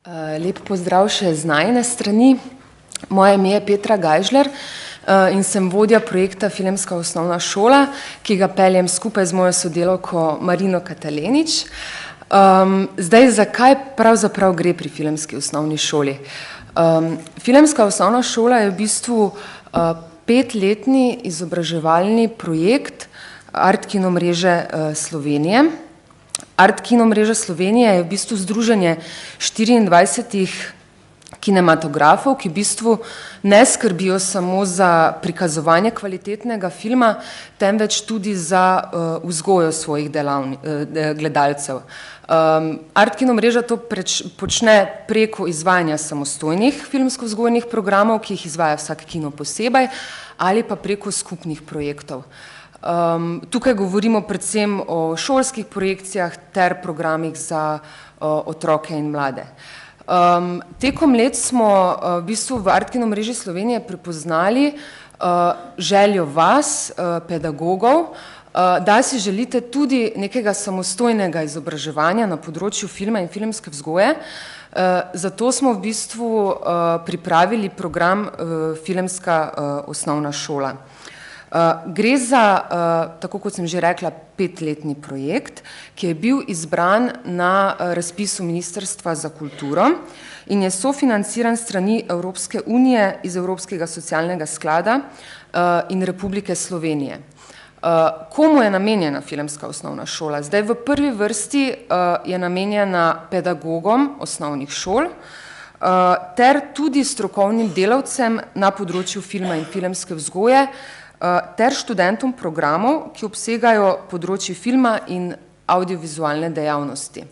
Lep pozdrav še z najine strani. Moje ime je Petra Gajžler in sem vodja projekta Filmska osnovna šola, ki ga peljem skupaj z mojo sodelavko Marino Katalenič. Zdaj, zakaj pravzaprav gre pri Filmski osnovni šoli? Filmska osnovna šola je v bistvu 5-letni izobraževalni projekt Art kino mreže Slovenije. Art kino mreža Slovenije je v bistvu združenje 24 kinematografov, ki v bistvu ne skrbijo samo za prikazovanje kvalitetnega filma, temveč tudi za vzgojo svojih gledalcev. Art kino mreža to počne preko izvajanja samostojnih filmsko-vzgojnih programov, ki jih izvaja vsak kino posebej, ali pa preko skupnih projektov. Tukaj govorimo predvsem o šolskih projekcijah ter programih za otroke in mlade. Tekom let smo v bistvu v Art kino mreži Slovenije prepoznali željo vas, pedagogov, da si želite tudi nekega samostojnega izobraževanja na področju filma in filmske vzgoje. Zato smo v bistvu pripravili program Filmska osnovna šola. Gre za, tako kot sem že rekla, 5-letni projekt, ki je bil izbran na razpisu Ministrstva za kulturo in je sofinanciran s strani Evropske unije iz Evropskega socialnega sklada in Republike Slovenije. Komu je namenjena Filmska osnovna šola? Zdaj, v prvi vrsti je namenjena pedagogom osnovnih šol ter tudi strokovnim delavcem na področju filma in filmske vzgoje ter študentom programov, ki obsegajo področje filma in audiovizualne dejavnosti.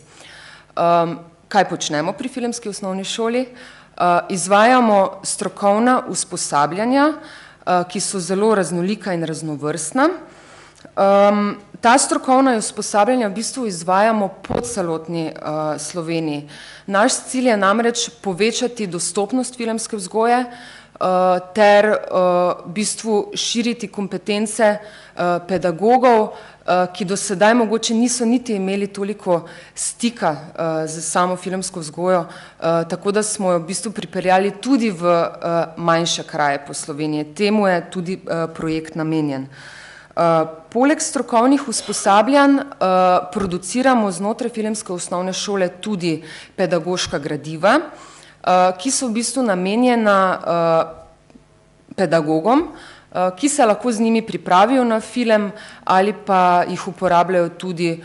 Kaj počnemo pri Filmski osnovni šoli? Izvajamo strokovna usposabljanja, ki so zelo raznolika in raznovrstna. Ta strokovna usposabljanja v bistvu izvajamo po celotni Sloveniji. Naš cilj je namreč povečati dostopnost filmske vzgoje ter v bistvu širiti kompetence pedagogov, ki do sedaj mogoče niso niti imeli toliko stika z samo filmsko vzgojo, tako da smo jo v bistvu pripeljali tudi v manjše kraje po Sloveniji. Temu je tudi projekt namenjen. Poleg strokovnih usposabljanj produciramo znotraj Filmske osnovne šole tudi pedagoška gradiva, ki so v bistvu namenjena pedagogom, ki se lahko z njimi pripravijo na film ali pa jih uporabljajo tudi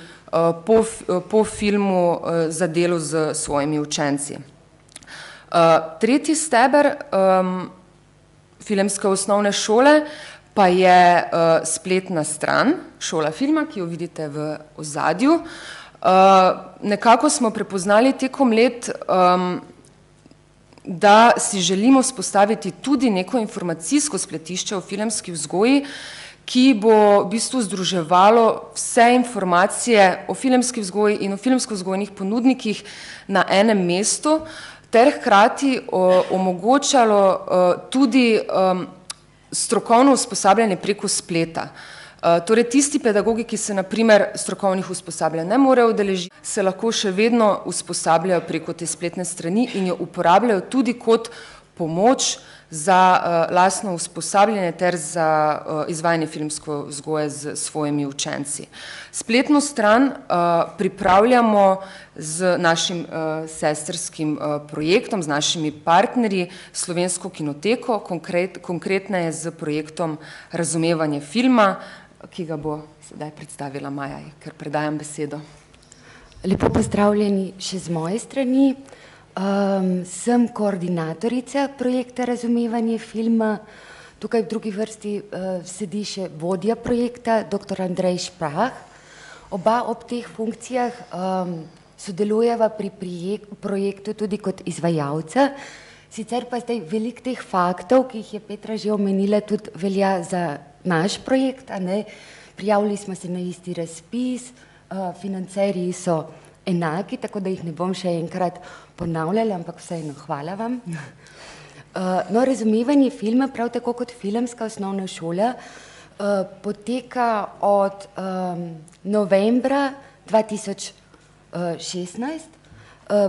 po filmu za delo s svojimi učenci. Tretji steber Filmske osnovne šole pa je spletna stran Šola filma, ki jo vidite v ozadju. Nekako smo prepoznali tekom let, da si želimo vzpostaviti tudi neko informacijsko spletišče o filmski vzgoji, ki bo v bistvu združevalo vse informacije o filmski vzgoji in o filmsko-vzgojnih ponudnikih na enem mestu, ter hkrati omogočalo tudi strokovno usposabljanje preko spleta. Torej, tisti pedagogi, ki se na primer strokovnih usposabljanj ne morejo udeležiti, se lahko še vedno usposabljajo preko te spletne strani in jo uporabljajo tudi kot pomoč za lastno usposabljanje ter za izvajanje filmske vzgoje s svojimi učenci. Spletno stran pripravljamo z našim sestrskim projektom, z našimi partnerji, Slovensko kinoteko, konkretneje z projektom Razumevanje filma, ki ga bo sedaj predstavila Maja, ker predajam besedo. Lepo pozdravljeni še z moje strani. Sem koordinatorica projekta Razumevanje filma. Tukaj v drugi vrsti sedi še vodja projekta, dr. Andrej Šprah. Oba ob teh funkcijah sodelujeva pri projektu tudi kot izvajalca. Sicer pa zdaj veliko teh faktov, ki jih je Petra že omenila, tudi velja za naš projekt, a ne? Prijavili smo se na isti razpis, financerji so enaki, tako da jih ne bom še enkrat ponavljala, ampak vseeno hvala vam. No, Razumevanje filma, prav tako kot Filmska osnovna šola, poteka od novembra 2016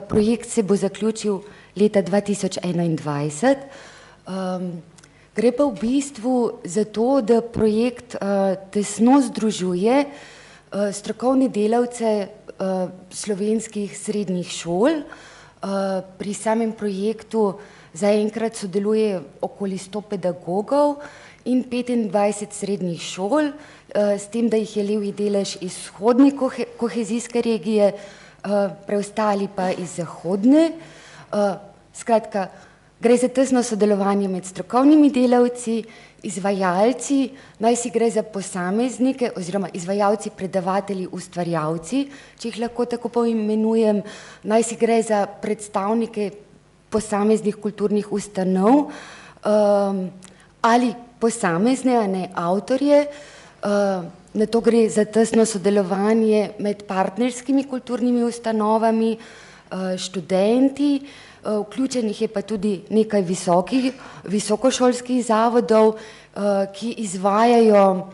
projekt se bo zaključil leta 2021. Gre pa v bistvu za to, da projekt tesno združuje strokovne delavce slovenskih srednjih šol. Pri samem projektu zaenkrat sodeluje okoli 100 pedagogov in 25 srednjih šol, s tem, da jih je levji delež iz vzhodne kohezijske regije, preostali pa iz zahodne. Skratka, gre za tesno sodelovanje med strokovnimi delavci, izvajalci, naj si gre za posameznike oziroma izvajalci, predavatelji, ustvarjalci, če jih lahko tako poimenujem, naj si gre za predstavnike posameznih kulturnih ustanov ali posamezne, a ne avtorje. Na to gre za tesno sodelovanje med partnerskimi kulturnimi ustanovami, študenti, vključenih je pa tudi nekaj visokošolskih zavodov, ki izvajajo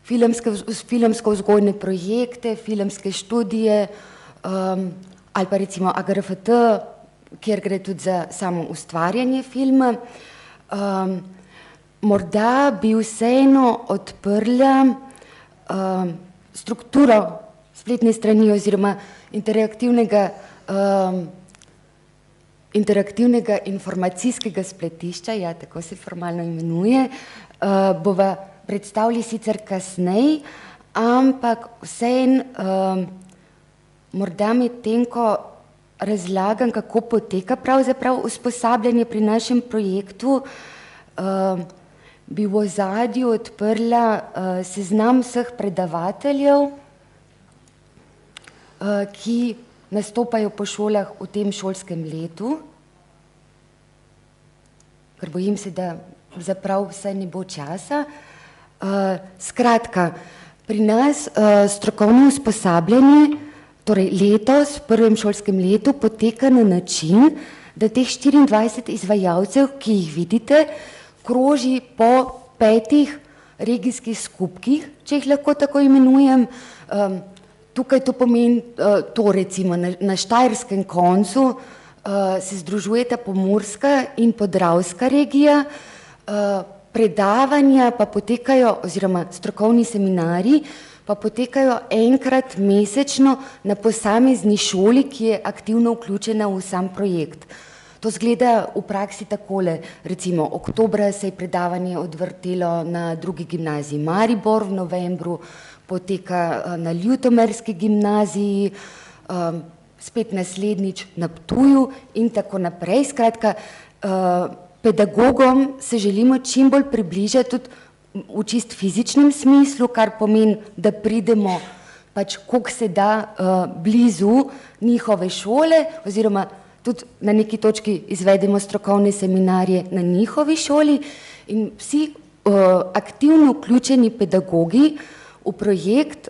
filmsko-vzgojne projekte, filmske študije ali pa recimo AGRFT, kjer gre tudi za samo ustvarjanje filma. Morda bi vseeno odprla strukturo spletne strani oziroma interaktivnega informacijskega spletišča, ja, tako se formalno imenuje, bova predstavili sicer kasneje, ampak vseeno morda medtem, ko razlagam, kako poteka pravzaprav usposabljanje pri našem projektu, bi v ozadju odprla seznam vseh predavateljev, ki nastopajo po šolah v tem šolskem letu, ker bojim se, da zaprav vsaj ne bo časa. Skratka, pri nas strokovno usposabljanje, torej letos, v prvem šolskem letu, poteka na način, da teh 24 izvajalcev, ki jih vidite, kroži po 5 regijskih skupkih, če jih lahko tako imenujem. Tukaj to pomeni, to recimo na štajerskem koncu se združujeta Pomurska in Podravska regija, predavanja pa potekajo, oziroma strokovni seminarji, pa potekajo enkrat mesečno na posamezni šoli, ki je aktivno vključena v sam projekt. To zgleda v praksi takole, recimo oktobra se je predavanje odvrtelo na drugi gimnaziji Maribor, v novembru poteka na Ljutomerski gimnaziji, spet naslednjič na Ptuju in tako naprej. Skratka, pedagogom se želimo čim bolj približati tudi v čist fizičnem smislu, kar pomeni, da pridemo pač koliko se da blizu njihove šole oziroma tudi na neki točki izvedemo strokovne seminarje na njihovi šoli in vsi aktivno vključeni pedagogi v projekt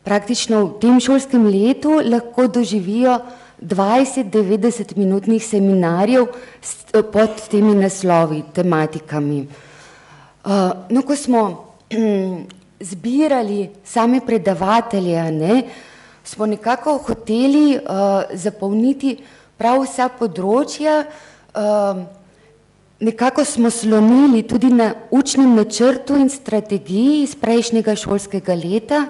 praktično v tem šolskem letu lahko doživijo 20-90 minutnih seminarjev pod temi naslovi, tematikami. No, ko smo zbirali same predavatelje, smo nekako hoteli zapolniti prav vsa področja, nekako smo slonili tudi na učnem načrtu in strategiji iz prejšnjega šolskega leta.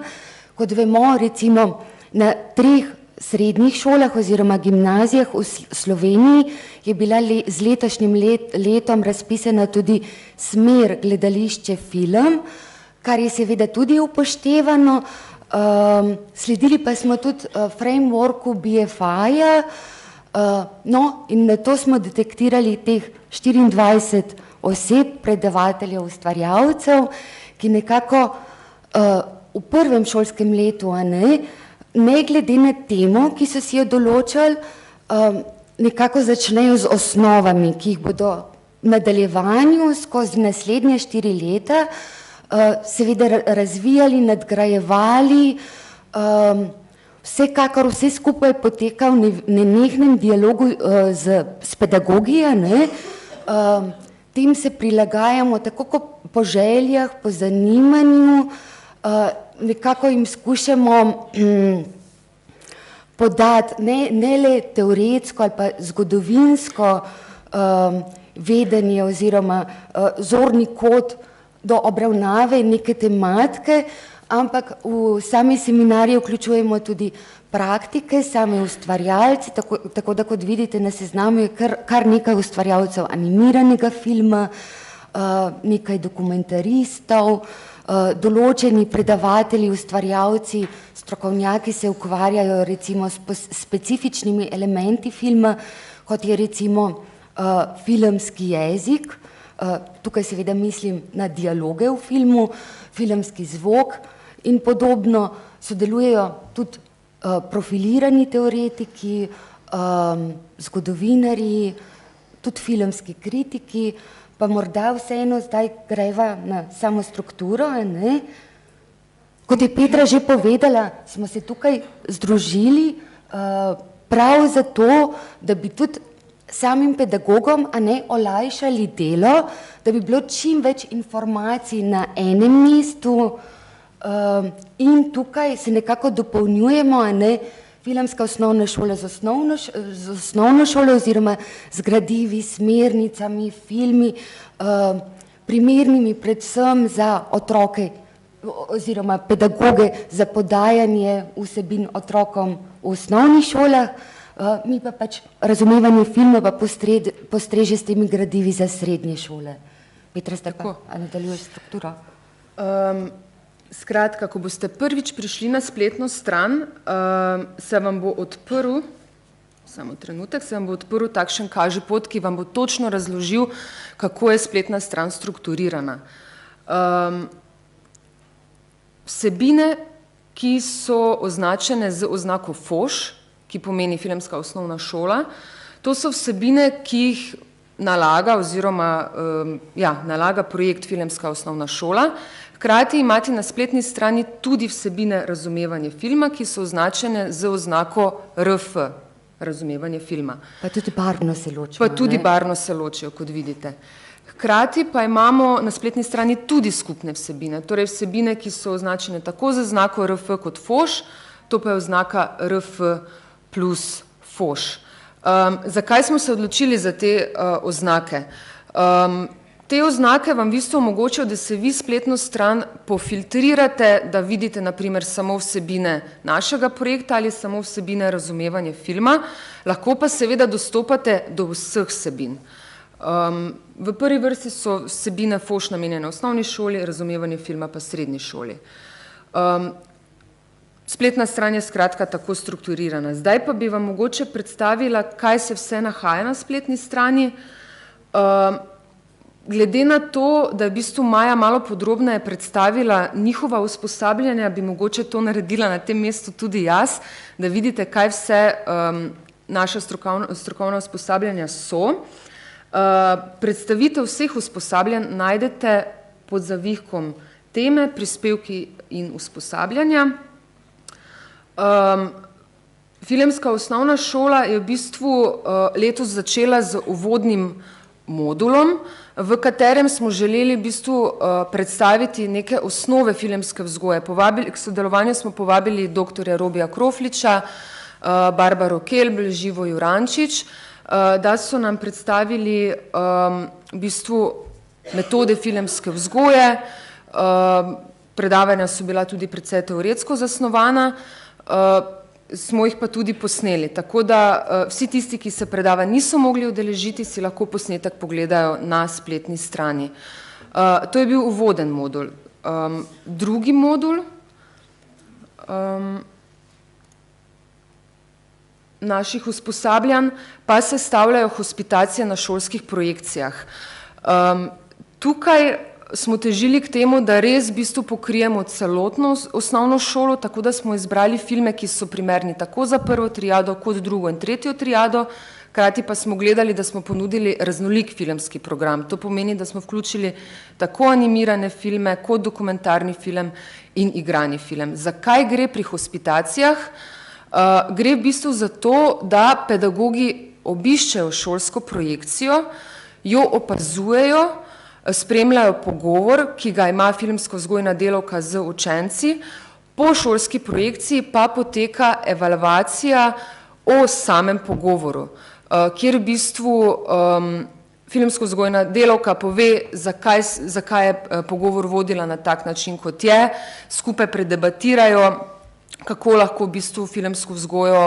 Kot vemo, recimo na 3 srednjih šolah oziroma gimnazijah v Sloveniji je bila z letošnjim letom razpisana tudi smer gledališče film, kar je seveda tudi upoštevano. Sledili pa smo tudi frameworku BFI-ja, no in na to smo detektirali teh 24 oseb, predavateljev, ustvarjalcev, ki nekako v prvem šolskem letu, ne glede na temo, ki so si jo določili, nekako začnejo z osnovami, ki jih bodo v nadaljevanju skozi naslednje 4 leta seveda razvijali, nadgrajevali, vsekakor vse skupaj poteka v nenehnem dialogu s pedagogi, tem se prilagajamo tako po željah, po zanimanju, nekako jim skušamo podati ne le teoretsko ali pa zgodovinsko vedenje oziroma zorni kot do obravnave neke tematike, ampak v sami seminarji vključujemo tudi praktike, same ustvarjalci, tako da kot vidite na seznamu je kar nekaj ustvarjalcev animiranega filma, nekaj dokumentaristov, določeni predavatelji, ustvarjalci, strokovnjaki se ukvarjajo recimo s specifičnimi elementi filma, kot je recimo filmski jezik, tukaj seveda mislim na dialoge v filmu, filmski zvok in podobno, sodelujejo tudi profilirani teoretiki, zgodovinarji, tudi filmski kritiki, pa morda vseeno zdaj greva na samo strukturo, ne? Kot je Petra že povedala, smo se tukaj združili prav zato, da bi tudi samim pedagogom olajšali delo, da bi bilo čim več informacij na enem mestu in tukaj se nekako dopolnjujemo, filmska osnovna šola z osnovno šolo oziroma z gradivi, smernicami, filmi, primernimi predvsem za otroke oziroma pedagoge za podajanje vsebin otrokom v osnovnih šolah, mi pa pač razumevanje filma pa postreže s temi gradivi za srednje šole. Petra, zdaj pa nadaljuješ strukturo. Skratka, ko boste prvič prišli na spletno stran, se vam bo odprl, samo trenutek, se vam bo odprl takšen kažipot, ki vam bo točno razložil, kako je spletna stran strukturirana. Vsebine, ki so označene z oznako FOŠ, ki pomeni filmska osnovna šola, to so vsebine, ki jih nalaga oziroma nalaga projekt Filmska osnovna šola. Hkrati imate na spletni strani tudi vsebine razumevanje filma, ki so označene z oznako RF, razumevanje filma. Pa tudi barvno se ločijo. Pa tudi barvno se ločijo, kot vidite. Hkrati pa imamo na spletni strani tudi skupne vsebine, torej vsebine, ki so označene tako z oznako RF kot FOŠ, to pa je oznaka RF plus FOŠ. Zakaj smo se odločili za te oznake? Te oznake vam v bistvu omogočajo, da se vi spletno stran pofiltrirate, da vidite naprimer samo vsebine našega projekta ali samo vsebine razumevanja filma, lahko pa seveda dostopate do vseh vsebin. V prvi vrsti so vsebine FOŠ namenjene osnovni šoli, razumevanje filma pa srednji šoli. Spletna stran je skratka tako strukturirana. Zdaj pa bi vam mogoče predstavila, kaj se vse nahaja na spletni strani. Glede na to, da je v bistvu Maja malo podrobneje predstavila njihova usposabljanja, bi mogoče to naredila na tem mestu tudi jaz, da vidite, kaj vse naša strokovna usposabljanja so. Predstavitev vseh usposabljanj najdete pod zavihkom teme, prispevki in usposabljanja. Filmska osnovna šola je v bistvu letos začela z uvodnim modulom, v katerem smo želeli v bistvu predstaviti neke osnove filmske vzgoje. K sodelovanju smo povabili dr. Robija Krofliča, Barbaro Kelbl, Živo Jurančič, da so nam predstavili v bistvu metode filmske vzgoje. Predavanja so bila tudi precej teoretsko zasnovana, smo jih pa tudi posneli, tako da vsi tisti, ki se predavanj niso mogli udeležiti, si lahko posnetek pogledajo na spletni strani. To je bil uvoden modul. Drugi modul naših usposabljanj pa sestavljajo hospitacije na šolskih projekcijah. Tukaj smo težili k temu, da res v bistvu pokrijemo celotno osnovno šolo, tako da smo izbrali filme, ki so primerni tako za prvo triado, kot drugo in tretjo triado, hkrati pa smo gledali, da smo ponudili raznolik filmski program. To pomeni, da smo vključili tako animirane filme, kot dokumentarni film in igrani film. Zakaj gre pri hospitacijah? Gre v bistvu za to, da pedagogi obiščejo šolsko projekcijo, jo opazujejo, spremljajo pogovor, ki ga ima filmsko vzgojna delavka z učenci, Po šolski projekciji pa poteka evalvacija o samem pogovoru, kjer v bistvu filmsko-vzgojna delavka pove, zakaj je pogovor vodila na tak način, kot je, skupaj predebatirajo, kako lahko v bistvu filmsko vzgojo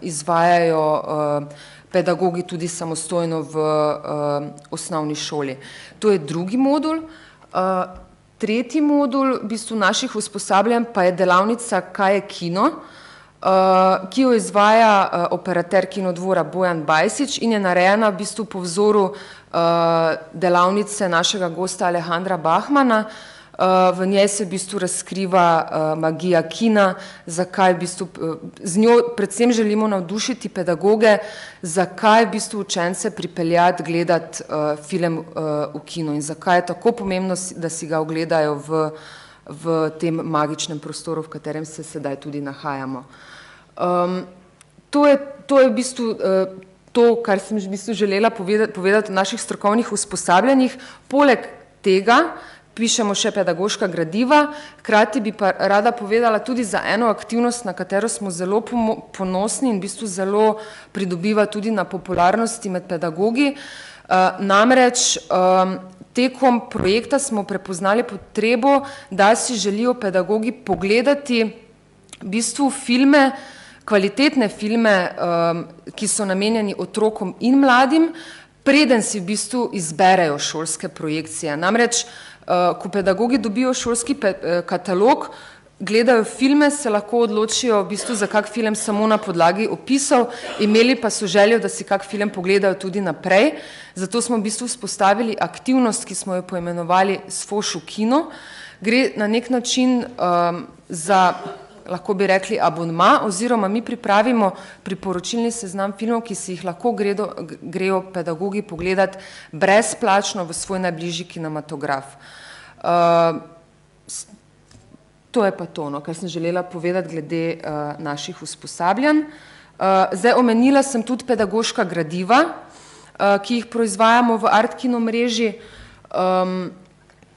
izvajajo pedagogi tudi samostojno v osnovni šoli. To je drugi modul. Tretji modul v bistvu naših usposabljanj pa je delavnica Kaj je kino, ki jo izvaja operater Kinodvora Bojan Bajsič in je narejena v bistvu po vzoru delavnice našega gosta Alejandra Bahmana. V njej se v bistvu razkriva magija kina, zakaj v bistvu z njo predvsem želimo navdušiti pedagoge, zakaj v bistvu učence pripeljati gledati film v kino in zakaj je tako pomembno, da si ga ogledajo v tem magičnem prostoru, v katerem se sedaj tudi nahajamo. To je v bistvu to, kar sem v bistvu želela povedati o naših strokovnih usposabljanjih. Poleg tega pišemo še pedagoška gradiva, hkrati bi pa rada povedala tudi za eno aktivnost, na katero smo zelo ponosni in v bistvu zelo pridobiva tudi na popularnosti med pedagogi. Namreč tekom projekta smo prepoznali potrebo, da si želijo pedagogi pogledati v bistvu filme, kvalitetne filme, ki so namenjeni otrokom in mladim, preden si v bistvu izberejo šolske projekcije. Namreč ko pedagogi dobijo šolski katalog, gledajo filme, se lahko odločijo v bistvu za kak film samo na podlagi opisov, imeli pa so željo, da si kak film pogledajo tudi naprej. Zato smo v bistvu vzpostavili aktivnost, ki smo jo poimenovali Sfoš v kino. Gre na nek način za, lahko bi rekli, abonma, oziroma mi pripravimo priporočilni seznam filmov, ki si jih lahko grejo pedagogi pogledati brezplačno v svoj najbližji kinematograf. To je pa to, kar sem želela povedati glede naših usposabljanj. Zdaj omenila sem tudi pedagoška gradiva, ki jih proizvajamo v Art Kino mreži.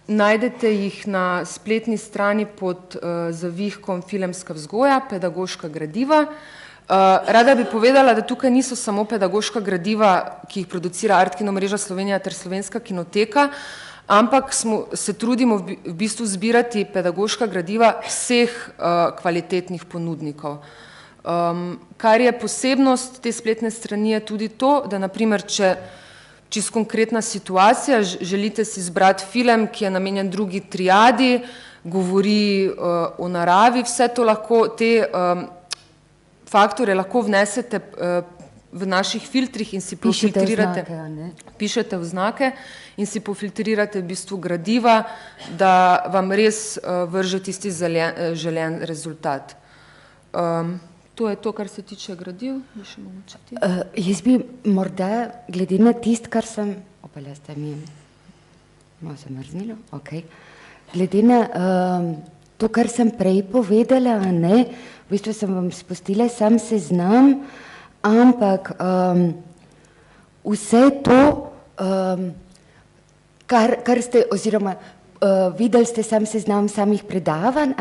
Najdete jih na spletni strani pod zavihkom Filmska vzgoja, pedagoška gradiva. Rada bi povedala, da tukaj niso samo pedagoška gradiva, ki jih producira Art Kino mreža Slovenija ter Slovenska kinoteka, ampak se trudimo v bistvu zbirati pedagoška gradiva vseh kvalitetnih ponudnikov. Kar je posebnost te spletne strani je tudi to, da naprimer, čisto konkretna situacija, želite si izbrati film, ki je namenjen drugi triadi, govori o naravi, vse to lahko, te faktore lahko vnesete v naših filtrih in si pofiltrirate, pišete oznake in si pofiltrirate v bistvu gradiva, da vam res vrže tisti želen rezultat. To je to, kar se tiče gradiv. Jaz bi morda, glede na tist, kar sem, ste mi malo zamrznilo, glede na to, kar sem prej povedala, v bistvu sem vam spustila sam seznam, ampak vse to, kar ste, oziroma videli ste sam seznam samih predavanj,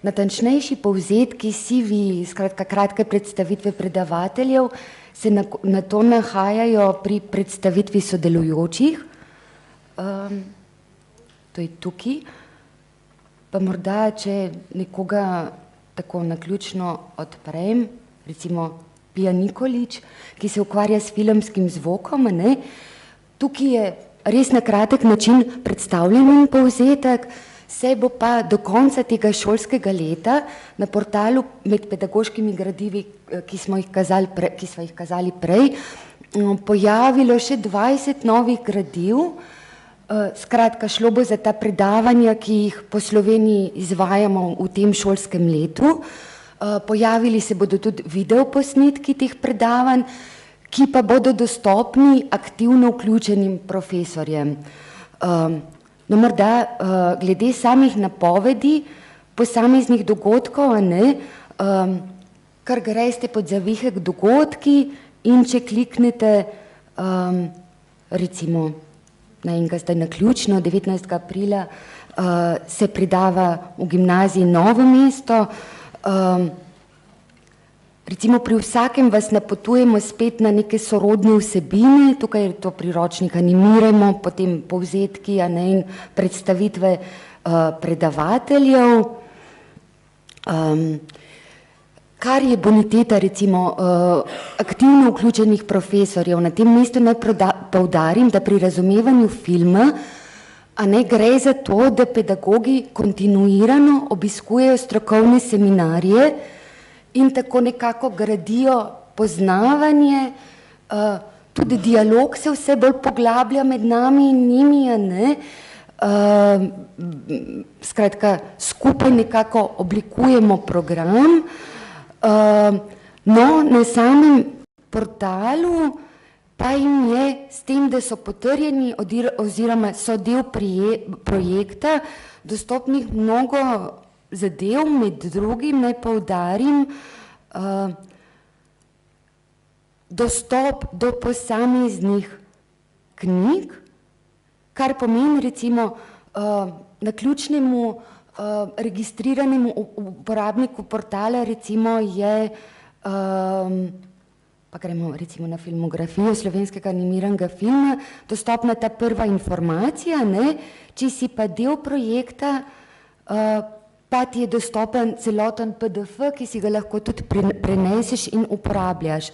natančnejši povzetki, CV, skratka kratke predstavitve predavateljev, se na to nahajajo pri predstavitvi sodelujočih. To je tukaj. Pa morda, če nekoga tako naključno odprem, recimo Pija Nikolič, ki se ukvarja s filmskim zvokom, tukaj je res na kratek način predstavljen povzetek, se bo pa do konca tega šolskega leta na portalu med pedagoškimi gradivi, ki smo jih kazali prej, pojavilo še 20 novih gradiv. Skratka, šlo bo za ta predavanja, ki jih po Sloveniji izvajamo v tem šolskem letu. Pojavili se bodo tudi videoposnetki teh predavanj, ki pa bodo dostopni aktivno vključenim profesorjem. Morda glede samih napovedi posameznih dogodkov, kar greste pod zavihek dogodki in če kliknete recimo na enega zdaj naključno 19. aprila se predava v gimnaziji Novo mesto. Recimo pri vsakem vas napotujemo spet na neke sorodne vsebine, tukaj je to priročnik Animirajmo, potem povzetki in predstavitve predavateljev. Kar je boniteta recimo aktivno vključenih profesorjev, na tem mestu naj poudarim, da pri razumevanju filma gre za to, da pedagogi kontinuirano obiskujejo strokovne seminarje in tako nekako gradijo poznavanje, tudi dialog se vse bolj poglablja med nami in njimi, skratka, skupaj nekako oblikujemo program. No, na samem portalu pa jim je s tem, da so potrjeni oziroma so del projekta, dostopnih mnogo zadev, med drugim naj poudarim dostop do posameznih knjig, kar pomeni recimo naključnemu registriranemu uporabniku portala recimo je, pa gremo recimo na filmografijo slovenskega animiranega filma, dostopna ta prva informacija, če si pa del projekta, pa ti je dostopen celoten PDF, ki si ga lahko tudi preneseš in uporabljaš.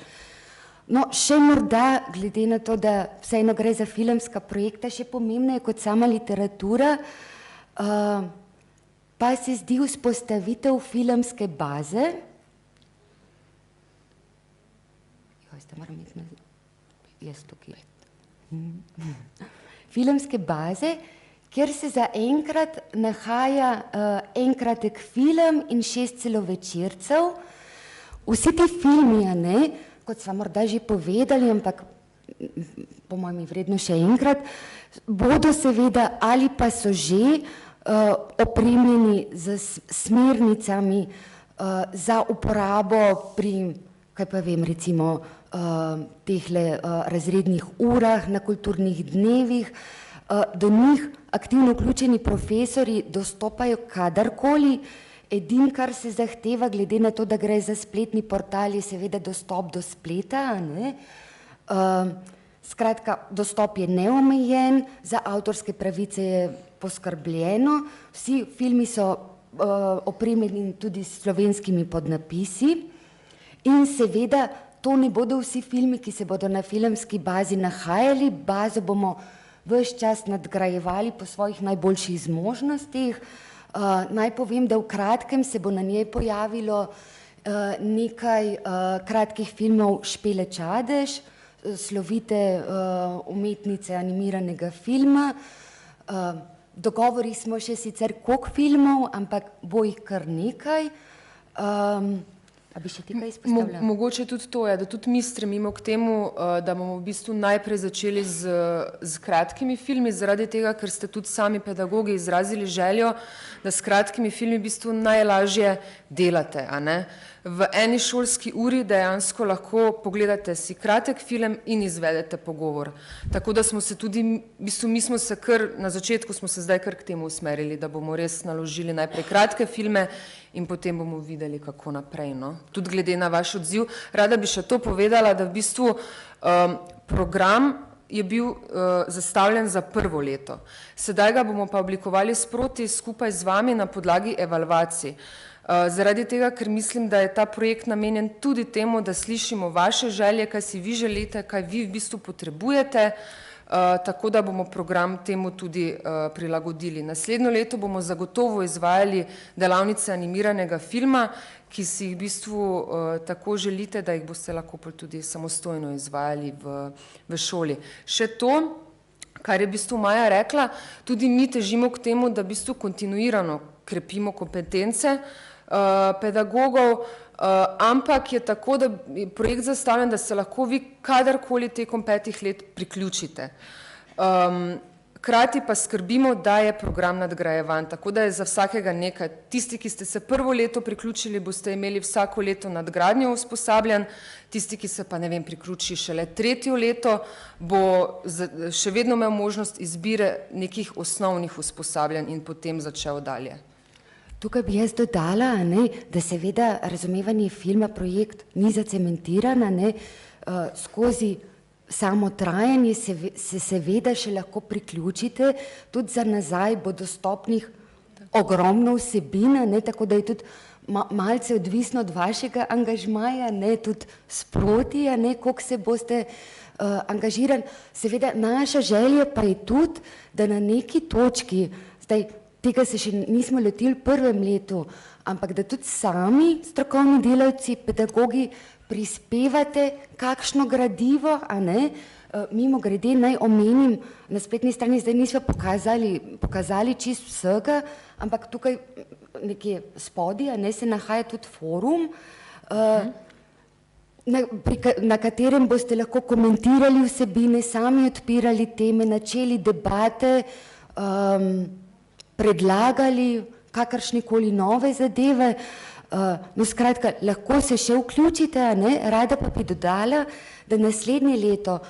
No, še morda, glede na to, da vseeno gre za filmska projekta, še pomembneje kot sama literatura, pa se zdi vzpostavitev filmske baze. Filmske baze, kjer se zaenkrat nahaja enkratek film in 6 celovečercev. Vsi ti filmi, kot sva morda že povedali, ampak po mojem je vredno še enkrat, bodo seveda ali pa so že opremljeni z smernicami za uporabo pri, kaj pa vem, recimo tehle razrednih urah, na kulturnih dnevih. Do njih aktivno vključeni profesorji dostopajo kadarkoli. Edino, kar se zahteva, glede na to, da gre za spletni portal, je seveda dostop do spleta. Skratka, dostop je neomejen, za avtorske pravice je poskrbljeno, vsi filmi so opremljeni tudi s slovenskimi podnapisi in seveda to ne bodo vsi filmi, ki se bodo na filmski bazi nahajali, bazo bomo ves čas nadgrajevali po svojih najboljših zmožnostih. Naj povem, da v kratkem se bo na njej pojavilo nekaj kratkih filmov Špele Čadež, slovite umetnice animiranega filma. Dogovori smo še sicer koliko filmov, ampak bo jih kar nekaj. A bi še ti kaj izpostavila? Mogoče tudi to je, da tudi mi stremimo k temu, da bomo v bistvu najprej začeli z kratkimi filmi, zaradi tega, ker ste tudi sami pedagogi izrazili željo, da s kratkimi filmi v bistvu najlažje delate, V eni šolski uri dejansko lahko pogledate si kratek film in izvedete pogovor. Tako da smo se tudi, v bistvu mi smo se kar, na začetku smo se zdaj kar k temu usmerili, da bomo res naložili najprej kratke filme in potem bomo videli, kako naprej. Tudi glede na vaš odziv. Rada bi še to povedala, da v bistvu program je bil zastavljen za prvo leto. Sedaj ga bomo pa oblikovali sproti skupaj z vami na podlagi evalvacij. Zaradi tega, ker mislim, da je ta projekt namenjen tudi temu, da slišimo vaše želje, kaj si vi želite, kaj vi v bistvu potrebujete, tako da bomo program temu tudi prilagodili. Naslednjo leto bomo zagotovo izvajali delavnice animiranega filma, ki si jih v bistvu tako želite, da jih boste lahko tudi samostojno izvajali v šoli. Še to, kar je v bistvu Maja rekla, tudi mi težimo k temu, da v bistvu kontinuirano krepimo kompetence pedagogov, ampak je tako, da je projekt zastavljen, da se lahko vi kadarkoli tekom 5 let priključite. hkrati pa skrbimo, da je program nadgrajevan, tako da je za vsakega nekaj. Tisti, ki ste se prvo leto priključili, boste imeli vsako leto nadgradnjo usposabljanj, tisti, ki se pa, ne vem, priključi šele tretje leto, bo še vedno imel možnost izbire nekih osnovnih usposabljanj in potem začel dalje. Tukaj bi jaz dodala, da seveda razumevanje filma projekt ni zacementirana, skozi samo trajanje se seveda še lahko priključite, tudi za nazaj bo dostopnih ogromno vsebina, tako da je tudi malce odvisno od vašega angažmaja, tudi sproti, koliko se boste angažirali. Seveda naša želja pa je tudi, da na neki točki, zdaj tega se še nismo lotili v prvem letu, ampak da tudi sami strokovni delavci, pedagogi prispevate kakšno gradivo, mimo grede naj omenim, na spletni strani zdaj nismo pokazali čist vsega, ampak tukaj nekje spodaj se nahaja tudi forum, na katerem boste lahko komentirali vsebine, sami odpirali teme, načeli debate, predlagali kakršnekoli nove zadeve. No, skratka, lahko se še vključite, rada pa bi dodala, da naslednje leto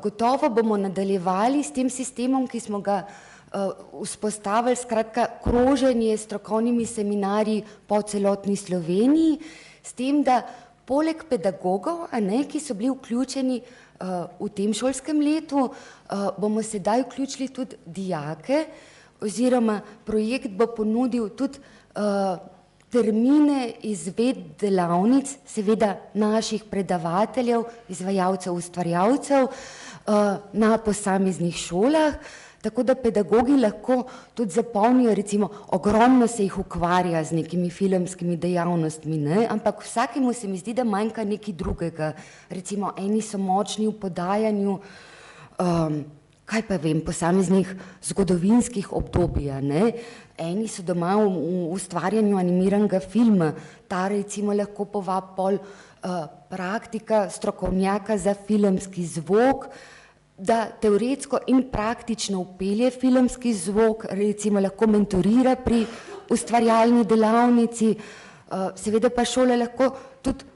gotovo bomo nadaljevali s tem sistemom, ki smo ga vzpostavili, skratka, kroženje s strokovnimi seminarji po celotni Sloveniji, s tem, da poleg pedagogov, ki so bili vključeni v tem šolskem letu, bomo sedaj vključili tudi dijake, oziroma projekt bo ponudil tudi termine izvedb delavnic, seveda naših predavateljev, izvajalcev, ustvarjalcev na posameznih šolah, tako da pedagogi lahko tudi zapolnijo, recimo ogromno se jih ukvarja z nekimi filmskimi dejavnostmi, ampak vsakemu se mi zdi, da manjka nekaj drugega. Recimo eni so močni v podajanju kaj pa vem, posameznih zgodovinskih obdobij, eni so doma v ustvarjanju animiranega filma, ta recimo lahko povab pol praktika, strokovnjaka za filmski zvok, da teoretsko in praktično vpelje filmski zvok, recimo lahko mentorira pri ustvarjalni delavnici, seveda pa šola lahko tudi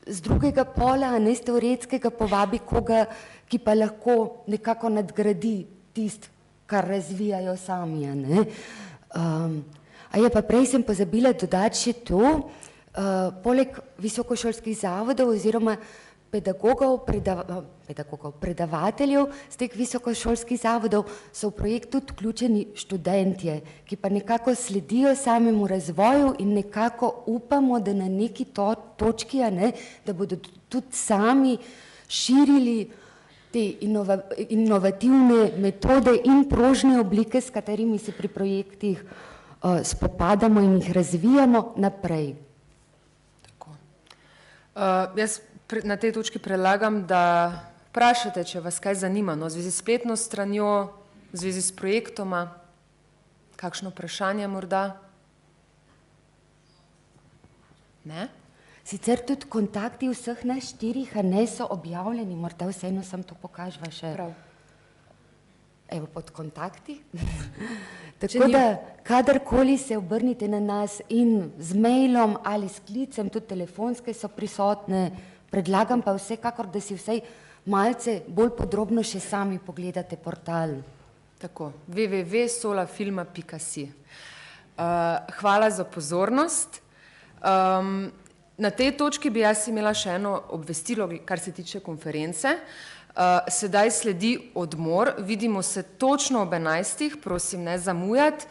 z drugega pola, z teoretskega povabi koga, ki pa lahko nekako nadgradi tisto, kar razvijajo sami. A je pa prej sem pozabila dodati še to, poleg visokošolskih zavodov oziroma pedagogov, predavateljev z teh visokošolskih zavodov so v projekt tudi vključeni študentje, ki pa nekako sledijo samemu razvoju in nekako upamo, da na neki točki, da bodo tudi sami širili te inovativne metode in prožne oblike, s katerimi se pri projektih spopadamo in jih razvijamo naprej. Tako. Jaz na tej točki predlagam, da vprašate, če vas kaj zanima, v zvezi s spletno stranjo, v zvezi s projektoma, kakšno vprašanje morda? Ne? Sicer tudi kontakti vseh nas štirih so objavljeni, morda vseeno sem to pokažva še. Prav. Evo, pod kontakti. Tako da, kadarkoli se obrnite na nas in z mailom ali s klicem, tudi telefonske so prisotne, predlagam pa vsekakor, da si vsaj malce bolj podrobno še sami pogledate portal. Tako, www.solafilma.si. Hvala za pozornost. Na tej točki bi jaz imela še eno obvestilo, kar se tiče konference. Sedaj sledi odmor, vidimo se točno ob 11, prosim ne zamujati.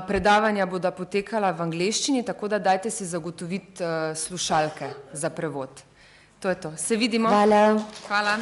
Predavanja bodo potekala v angleščini, tako da dajte si zagotoviti slušalke za prevod. To je to. Se vidimo. Hvala. Hvala.